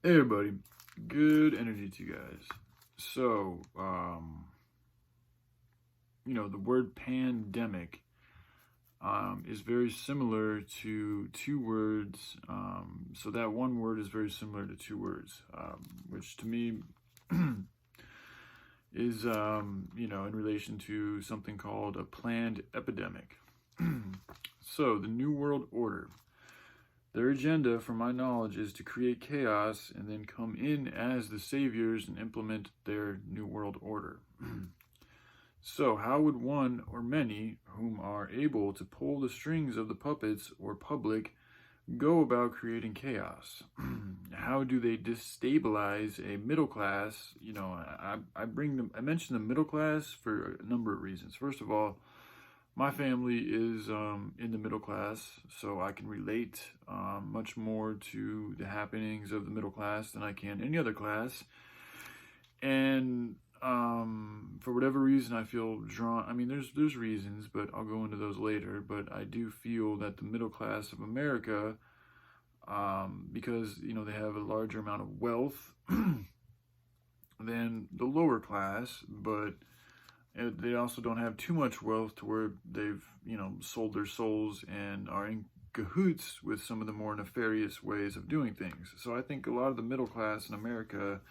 Hey everybody, good energy to you guys. So, the word pandemic is very similar to two words. So that one word is very similar to two words, which to me is, in relation to something called a planned epidemic. So the New World Order. Their agenda, from my knowledge, is to create chaos and then come in as the saviors and implement their New World Order. So, how would one or many whom are able to pull the strings of the puppets or public go about creating chaos? How do they destabilize a middle class? I mention the middle class for a number of reasons. First of all, my family is in the middle class, so I can relate much more to the happenings of the middle class than I can any other class. And for whatever reason, I feel drawn. I mean, there's reasons, but I'll go into those later. But I do feel that the middle class of America, because they have a larger amount of wealth than the lower class, but they also don't have too much wealth to where they've sold their souls and are in cahoots with some of the more nefarious ways of doing things. So I think a lot of the middle class in America,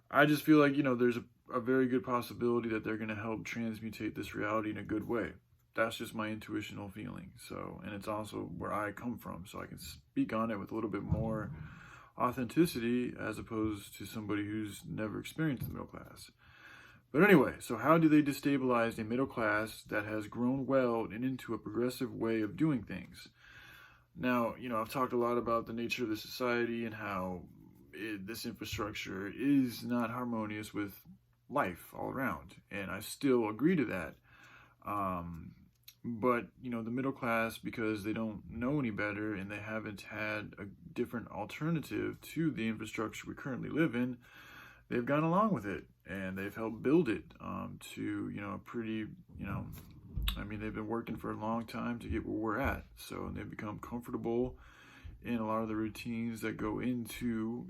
I just feel like there's a very good possibility that they're going to help transmutate this reality in a good way. That's just my intuitional feeling. So, and it's also where I come from, so I can speak on it with a little bit more authenticity as opposed to somebody who's never experienced the middle class. But anyway, so how do they destabilize a middle class that has grown well and into a progressive way of doing things? Now, I've talked a lot about the nature of the society and how this infrastructure is not harmonious with life all around. And I still agree to that. But, the middle class, because they don't know any better and they haven't had a different alternative to the infrastructure we currently live in, they've gone along with it and they've helped build it to a pretty they've been working for a long time to get where we're at, so they've become comfortable in a lot of the routines that go into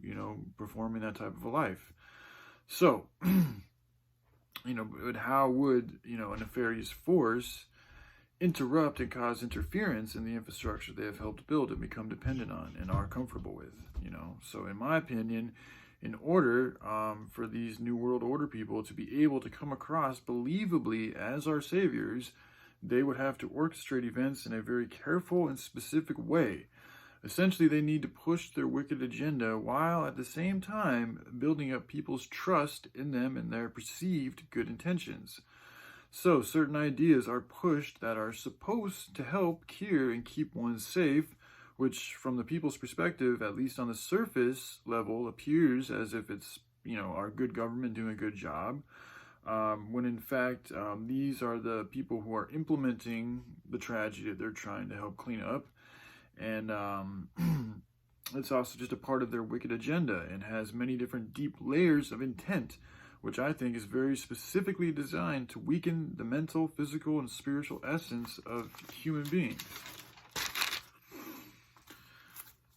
performing that type of a life. So but how would a nefarious force interrupt and cause interference in the infrastructure they have helped build and become dependent on and are comfortable with? So in my opinion, in order for these New World Order people to be able to come across believably as our saviors, they would have to orchestrate events in a very careful and specific way. Essentially, they need to push their wicked agenda while at the same time building up people's trust in them and their perceived good intentions. So, certain ideas are pushed that are supposed to help cure and keep one safe, which from the people's perspective, at least on the surface level, appears as if it's, our good government doing a good job. When in fact, these are the people who are implementing the tragedy that they're trying to help clean up. And it's also just a part of their wicked agenda and has many different deep layers of intent, which I think is very specifically designed to weaken the mental, physical, and spiritual essence of human beings.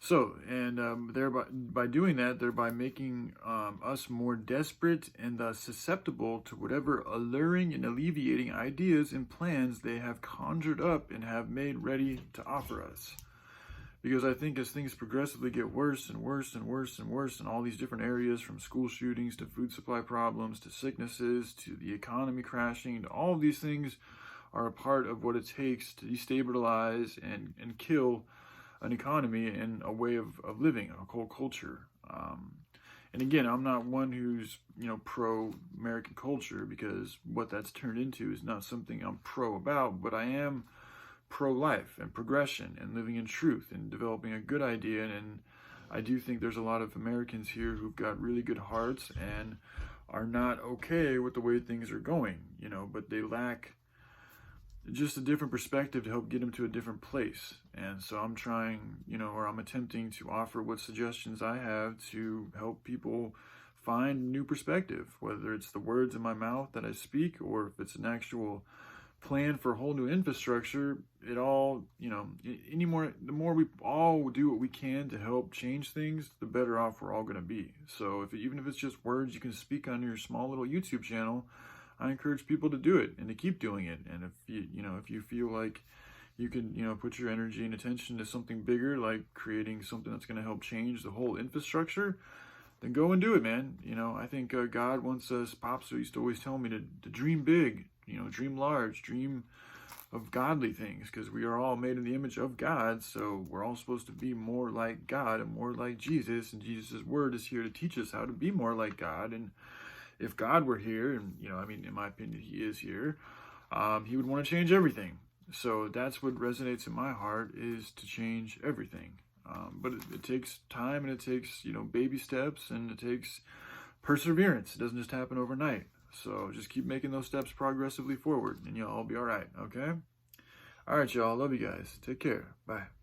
So, and thereby by doing that, thereby making us more desperate and thus susceptible to whatever alluring and alleviating ideas and plans they have conjured up and have made ready to offer us. Because I think as things progressively get worse and worse and worse and worse in all these different areas, from school shootings to food supply problems to sicknesses to the economy crashing, to all of these things are a part of what it takes to destabilize and kill an economy and a way of living, a whole culture. And again, I'm not one who's pro-American culture, because what that's turned into is not something I'm pro about, but I am pro-life and progression and living in truth and developing a good idea. And I do think there's a lot of Americans here who've got really good hearts and are not okay with the way things are going, but they lack just a different perspective to help get them to a different place. And so I'm trying, or I'm attempting to offer what suggestions I have to help people find new perspective, whether it's the words in my mouth that I speak or if it's an actual plan for a whole new infrastructure, it all, the more we all do what we can to help change things, the better off we're all going to be. So even if it's just words you can speak on your small little YouTube channel, I encourage people to do it and to keep doing it. And if you feel like you can, put your energy and attention to something bigger, like creating something that's going to help change the whole infrastructure, then go and do it, man. I think God wants us, Pops used to always tell me to dream big, dream large, dream of godly things, because we are all made in the image of God, so we're all supposed to be more like God and more like Jesus, and Jesus' word is here to teach us how to be more like God. And if God were here, and, in my opinion, he is here, he would want to change everything. So that's what resonates in my heart, is to change everything. But it takes time, and it takes, baby steps, and it takes perseverance. It doesn't just happen overnight. So just keep making those steps progressively forward, and you'll all be all right, okay? All right, y'all. Love you guys. Take care. Bye.